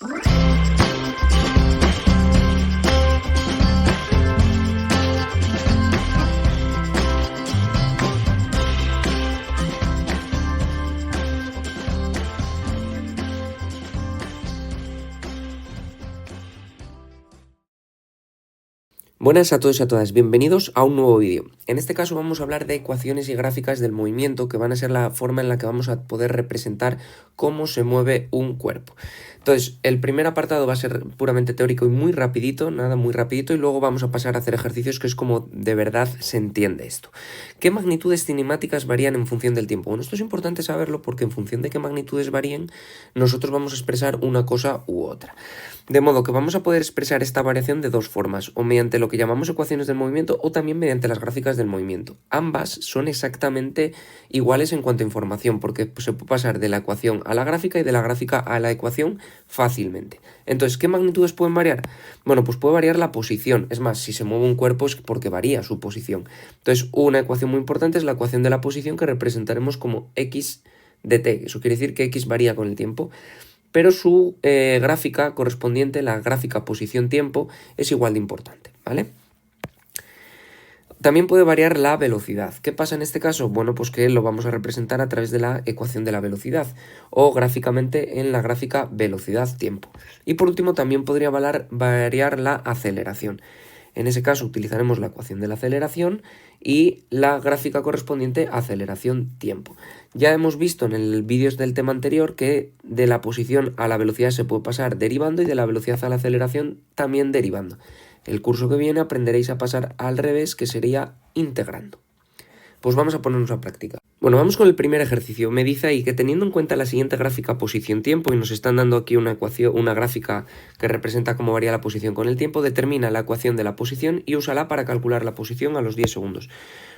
Buenas a todos y a todas, bienvenidos a un nuevo vídeo. En este caso vamos a hablar de ecuaciones y gráficas del movimiento, que van a ser la forma en la que vamos a poder representar cómo se mueve un cuerpo. Entonces, el primer apartado va a ser puramente teórico y muy rapidito, nada, muy rapidito, y luego vamos a pasar a hacer ejercicios, que es como de verdad se entiende esto. ¿Qué magnitudes cinemáticas varían en función del tiempo? Bueno, esto es importante saberlo porque en función de qué magnitudes varíen, nosotros vamos a expresar una cosa u otra. De modo que vamos a poder expresar esta variación de dos formas, o mediante lo que llamamos ecuaciones del movimiento o también mediante las gráficas del movimiento. Ambas son exactamente iguales en cuanto a información, porque se puede pasar de la ecuación a la gráfica y de la gráfica a la ecuación fácilmente. Entonces, ¿qué magnitudes pueden variar? Bueno, pues puede variar la posición. Es más, si se mueve un cuerpo es porque varía su posición. Entonces, una ecuación muy importante es la ecuación de la posición, que representaremos como x de t. Eso quiere decir que x varía con el tiempo, pero su gráfica correspondiente, la gráfica posición-tiempo, es igual de importante, ¿vale? También puede variar la velocidad. ¿Qué pasa en este caso? Bueno, pues que lo vamos a representar a través de la ecuación de la velocidad o gráficamente en la gráfica velocidad-tiempo. Y por último también podría variar la aceleración. En ese caso utilizaremos la ecuación de la aceleración y la gráfica correspondiente a aceleración-tiempo. Ya hemos visto en el vídeo del tema anterior que de la posición a la velocidad se puede pasar derivando y de la velocidad a la aceleración también derivando. El curso que viene aprenderéis a pasar al revés, que sería integrando. Pues vamos a ponernos a práctica. Bueno, vamos con el primer ejercicio. Me dice ahí que teniendo en cuenta la siguiente gráfica posición-tiempo, y nos están dando aquí una gráfica que representa cómo varía la posición con el tiempo, determina la ecuación de la posición y úsala para calcular la posición a los 10 segundos.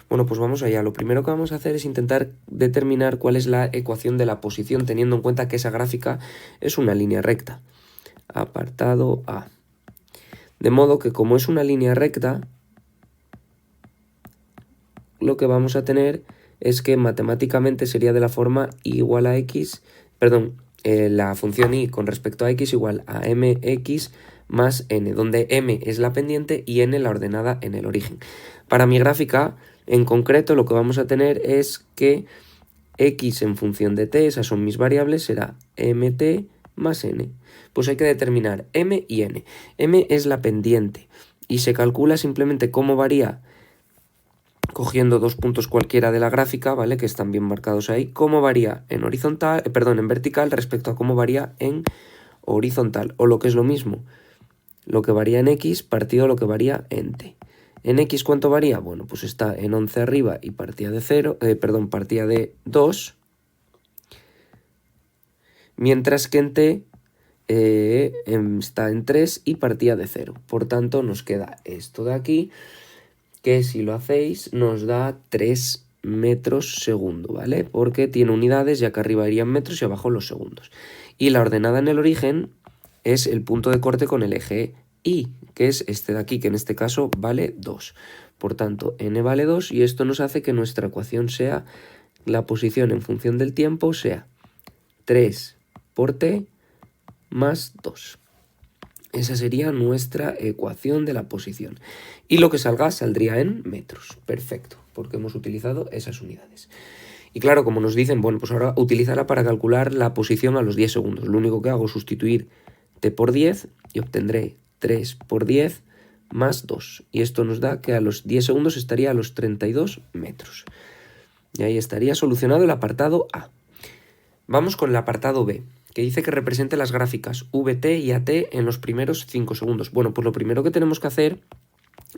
Bueno, pues vamos allá. Lo primero que vamos a hacer es intentar determinar cuál es la ecuación de la posición, teniendo en cuenta que esa gráfica es una línea recta. Apartado A. De modo que como es una línea recta, lo que vamos a tener es que matemáticamente sería de la forma y igual a x, la función y con respecto a x igual a mx más n, donde m es la pendiente y n la ordenada en el origen. Para mi gráfica, en concreto, lo que vamos a tener es que x en función de t, esas son mis variables, será mt más n. Pues hay que determinar m y n. M es la pendiente y se calcula simplemente cómo varía cogiendo dos puntos cualquiera de la gráfica, ¿vale? Que están bien marcados ahí, cómo varía en en vertical respecto a cómo varía en horizontal, o lo que es lo mismo, lo que varía en x partido lo que varía en t. ¿En x cuánto varía? Bueno, pues está en 11 arriba y partía de 2, mientras que en t está en 3 y partía de 0. Por tanto, nos queda esto de aquí, que si lo hacéis nos da 3 metros segundo, ¿vale? Porque tiene unidades, ya que arriba irían metros y abajo los segundos. Y la ordenada en el origen es el punto de corte con el eje Y, que es este de aquí, que en este caso vale 2. Por tanto, n vale 2 y esto nos hace que nuestra ecuación sea, la posición en función del tiempo sea 3 por t más 2. Esa sería nuestra ecuación de la posición. Y lo que salga saldría en metros. Perfecto, porque hemos utilizado esas unidades. Y claro, como nos dicen, bueno, pues ahora utilizarla para calcular la posición a los 10 segundos. Lo único que hago es sustituir t por 10 y obtendré 3 por 10 más 2. Y esto nos da que a los 10 segundos estaría a los 32 metros. Y ahí estaría solucionado el apartado A. Vamos con el apartado B, que dice que represente las gráficas VT y AT en los primeros 5 segundos. Bueno, pues lo primero que tenemos que hacer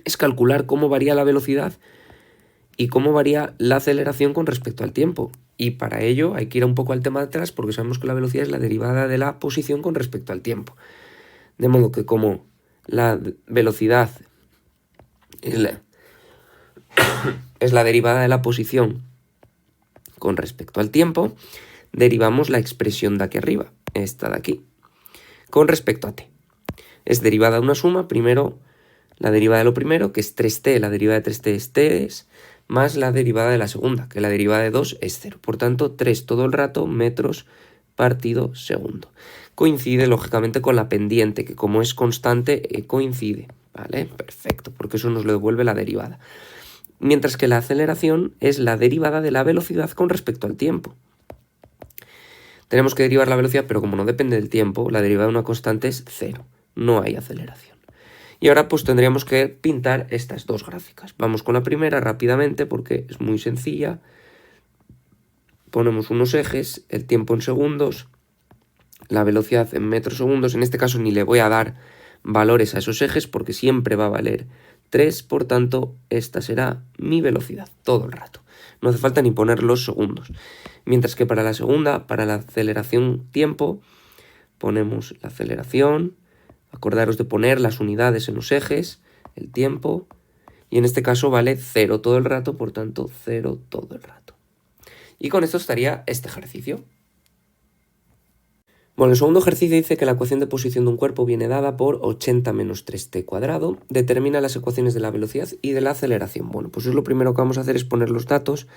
es calcular cómo varía la velocidad y cómo varía la aceleración con respecto al tiempo. Y para ello hay que ir un poco al tema de atrás, porque sabemos que la velocidad es la derivada de la posición con respecto al tiempo. De modo que como la velocidad es la derivada de la posición con respecto al tiempo, derivamos la expresión de aquí arriba, esta de aquí, con respecto a t. Es derivada de una suma, primero la derivada de lo primero, que es 3t, la derivada de 3t es t, más la derivada de la segunda, que la derivada de 2 es 0. Por tanto, 3 todo el rato metros partido segundo. coincide lógicamente con la pendiente, que como es constante, coincide, ¿vale? Perfecto, porque eso nos lo devuelve la derivada. Mientras que la aceleración es la derivada de la velocidad con respecto al tiempo. Tenemos que derivar la velocidad, pero como no depende del tiempo, la derivada de una constante es 0, no hay aceleración. Y ahora pues tendríamos que pintar estas dos gráficas. Vamos con la primera rápidamente porque es muy sencilla. Ponemos unos ejes, el tiempo en segundos, la velocidad en metros segundos. En este caso ni le voy a dar valores a esos ejes porque siempre va a valer 3, por tanto esta será mi velocidad todo el rato. No hace falta ni poner los segundos. Mientras que para la segunda, para la aceleración tiempo, ponemos la aceleración. Acordaros de poner las unidades en los ejes, el tiempo, y en este caso vale 0 todo el rato, por tanto 0 todo el rato. Y con esto estaría este ejercicio. Bueno, el segundo ejercicio dice que la ecuación de posición de un cuerpo viene dada por 80 menos 3t cuadrado. Determina las ecuaciones de la velocidad y de la aceleración. Bueno, pues lo primero que vamos a hacer es poner los datos,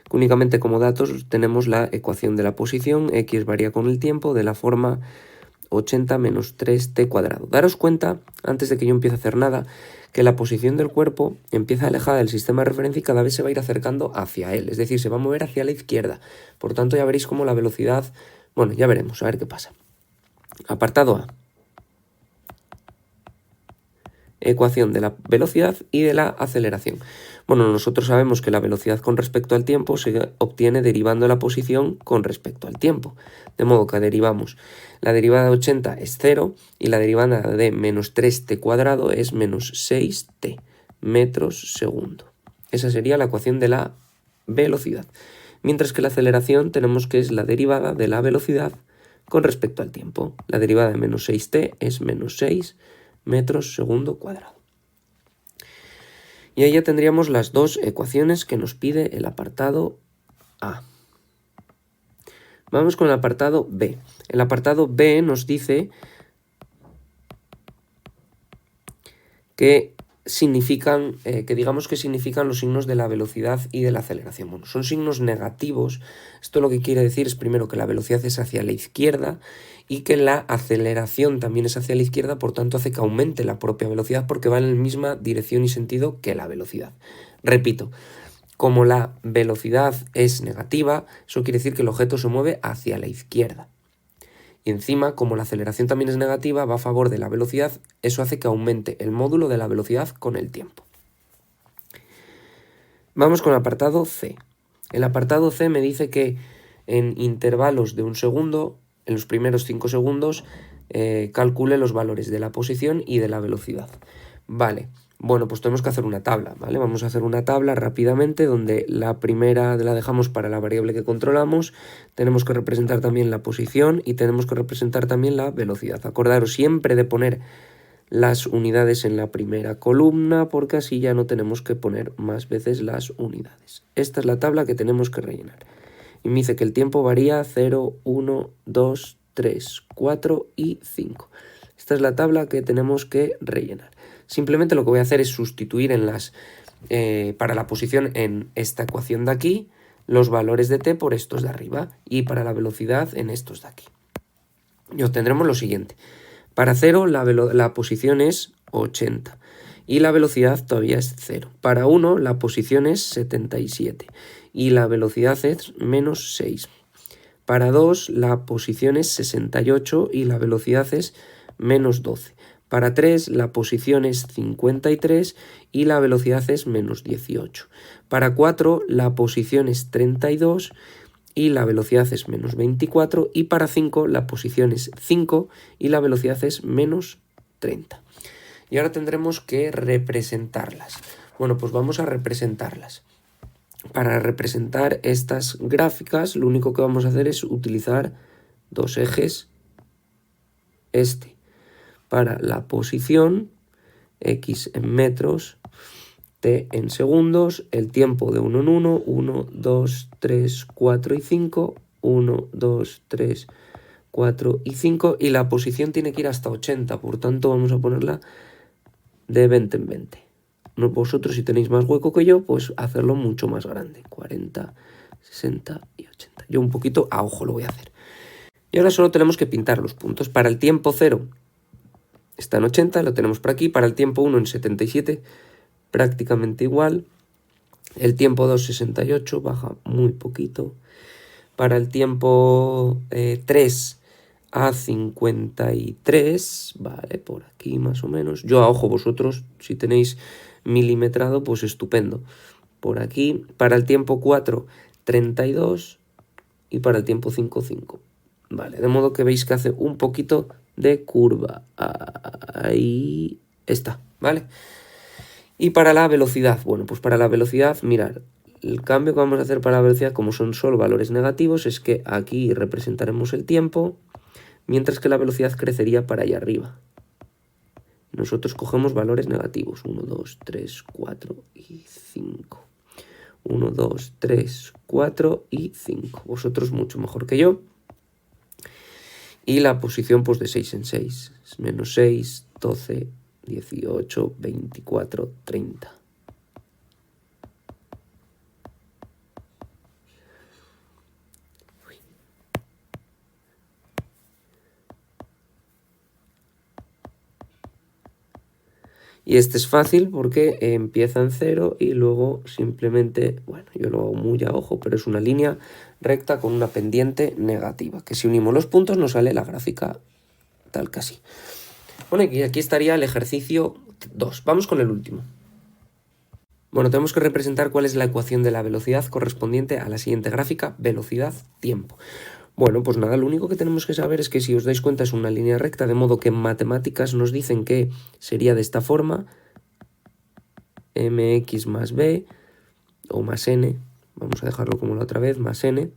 que únicamente como datos tenemos la ecuación de la posición, x varía con el tiempo, de la forma 80 menos 3t cuadrado. Daros cuenta, antes de que yo empiece a hacer nada, que la posición del cuerpo empieza alejada del sistema de referencia y cada vez se va a ir acercando hacia él. Es decir, se va a mover hacia la izquierda. Por tanto, ya veréis cómo la velocidad... Bueno, ya veremos, a ver qué pasa. Apartado A. Ecuación de la velocidad y de la aceleración. Bueno, nosotros sabemos que la velocidad con respecto al tiempo se obtiene derivando la posición con respecto al tiempo. De modo que derivamos la derivada de 80 es 0 y la derivada de menos 3t cuadrado es menos 6t metros segundo. Esa sería la ecuación de la velocidad. Mientras que la aceleración tenemos que es la derivada de la velocidad con respecto al tiempo. La derivada de menos 6t es menos 6 metros segundo cuadrado. Y ahí ya tendríamos las dos ecuaciones que nos pide el apartado A. Vamos con el apartado B. El apartado B nos dice que significan los signos de la velocidad y de la aceleración. Bueno, son signos negativos. Esto lo que quiere decir es primero que la velocidad es hacia la izquierda y que la aceleración también es hacia la izquierda, por tanto hace que aumente la propia velocidad porque va en la misma dirección y sentido que la velocidad. Repito, como la velocidad es negativa, eso quiere decir que el objeto se mueve hacia la izquierda. Y encima, como la aceleración también es negativa, va a favor de la velocidad, eso hace que aumente el módulo de la velocidad con el tiempo. Vamos con el apartado C. El apartado C me dice que en intervalos de 1 segundo, en los primeros 5 segundos, calcule los valores de la posición y de la velocidad. Vale. Bueno, pues tenemos que hacer una tabla, ¿vale? Vamos a hacer una tabla rápidamente donde la primera la dejamos para la variable que controlamos, tenemos que representar también la posición y tenemos que representar también la velocidad. Acordaros siempre de poner las unidades en la primera columna porque así ya no tenemos que poner más veces las unidades. Esta es la tabla que tenemos que rellenar. Y me dice que el tiempo varía 0, 1, 2, 3, 4 y 5. Esta es la tabla que tenemos que rellenar. Simplemente lo que voy a hacer es sustituir para la posición en esta ecuación de aquí los valores de t por estos de arriba y para la velocidad en estos de aquí. Y obtendremos lo siguiente. Para 0 la posición es 80 y la velocidad todavía es 0. Para 1 la posición es 77 y la velocidad es menos 6. Para 2 la posición es 68 y la velocidad es menos 12. Para 3 la posición es 53 y la velocidad es menos 18. Para 4 la posición es 32 y la velocidad es menos 24. Y para 5 la posición es 5 y la velocidad es menos 30. Y ahora tendremos que representarlas. Bueno, pues vamos a representarlas. Para representar estas gráficas lo único que vamos a hacer es utilizar dos ejes. Para la posición, x en metros, t en segundos, el tiempo de 1 en 1, 1, 2, 3, 4 y 5, 1, 2, 3, 4 y 5, y la posición tiene que ir hasta 80, por tanto vamos a ponerla de 20 en 20. Vosotros si tenéis más hueco que yo, pues hacerlo mucho más grande, 40, 60 y 80. Yo un poquito a ojo lo voy a hacer. Y ahora solo tenemos que pintar los puntos. Para el tiempo 0 está en 80, lo tenemos por aquí. Para el tiempo 1 en 77, prácticamente igual. El tiempo 2, 68, baja muy poquito. Para el tiempo 3 a 53, vale, por aquí más o menos. Yo a ojo, vosotros, si tenéis milimetrado, pues estupendo. Por aquí, para el tiempo 4, 32 y para el tiempo 5, 5. Vale, de modo que veis que hace un poquito de curva. Ahí está, ¿vale? Y para la velocidad, bueno, pues para la velocidad, mirad, el cambio que vamos a hacer para la velocidad, como son solo valores negativos, es que aquí representaremos el tiempo, mientras que la velocidad crecería para allá arriba. Nosotros cogemos valores negativos, 1, 2, 3, 4 y 5. 1, 2, 3, 4 y 5. Vosotros mucho mejor que yo. Y la posición pues de 6 en 6. Es menos 6, 12, 18, 24, 30. Y este es fácil porque empieza en 0 y luego simplemente, bueno, yo lo hago muy a ojo, pero es una línea recta con una pendiente negativa, que si unimos los puntos nos sale la gráfica tal que así. Bueno, y aquí estaría el ejercicio 2. Vamos con el último. Bueno, tenemos que representar cuál es la ecuación de la velocidad correspondiente a la siguiente gráfica, velocidad-tiempo. Bueno, pues nada, lo único que tenemos que saber es que si os dais cuenta es una línea recta, de modo que en matemáticas nos dicen que sería de esta forma, mx más b, o más n, vamos a dejarlo como la otra vez, más n,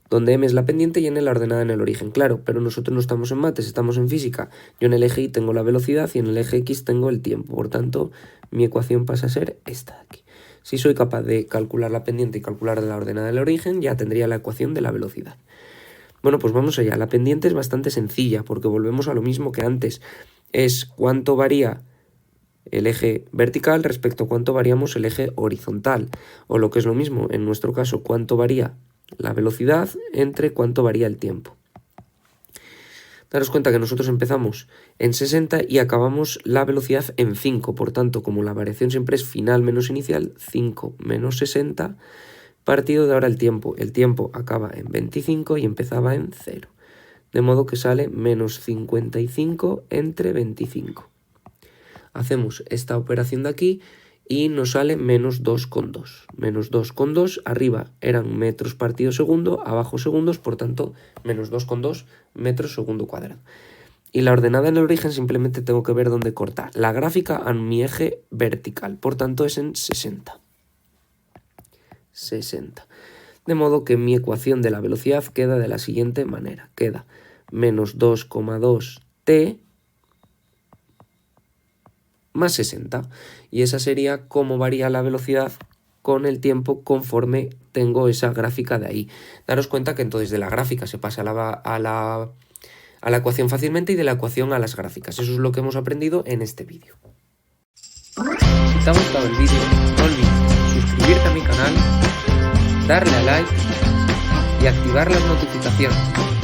donde m es la pendiente y n la ordenada en el origen. Claro, pero nosotros no estamos en mates, estamos en física. Yo en el eje y tengo la velocidad y en el eje x tengo el tiempo, por tanto, mi ecuación pasa a ser esta de aquí. Si soy capaz de calcular la pendiente y calcular la ordenada en el origen, ya tendría la ecuación de la velocidad. Bueno, pues vamos allá. La pendiente es bastante sencilla porque volvemos a lo mismo que antes. Es cuánto varía el eje vertical respecto a cuánto variamos el eje horizontal. O lo que es lo mismo, en nuestro caso, cuánto varía la velocidad entre cuánto varía el tiempo. Daros cuenta que nosotros empezamos en 60 y acabamos la velocidad en 5. Por tanto, como la variación siempre es final menos inicial, 5 menos 60... partido de ahora el tiempo. El tiempo acaba en 25 y empezaba en 0. De modo que sale menos 55 entre 25. Hacemos esta operación de aquí y nos sale menos 2,2. Menos 2,2, arriba eran metros partido segundo, abajo segundos, por tanto, menos 2,2 metros segundo cuadrado. Y la ordenada en el origen simplemente tengo que ver dónde corta la gráfica a mi eje vertical, por tanto es en 60. 60. De modo que mi ecuación de la velocidad queda de la siguiente manera. Queda menos 2,2 t más 60. Y esa sería cómo varía la velocidad con el tiempo conforme tengo esa gráfica de ahí. Daros cuenta que entonces de la gráfica se pasa a la ecuación fácilmente y de la ecuación a las gráficas. Eso es lo que hemos aprendido en este vídeo. Si te ha gustado el vídeo, no olvides suscribirte a mi canal, darle a like y activar las notificaciones.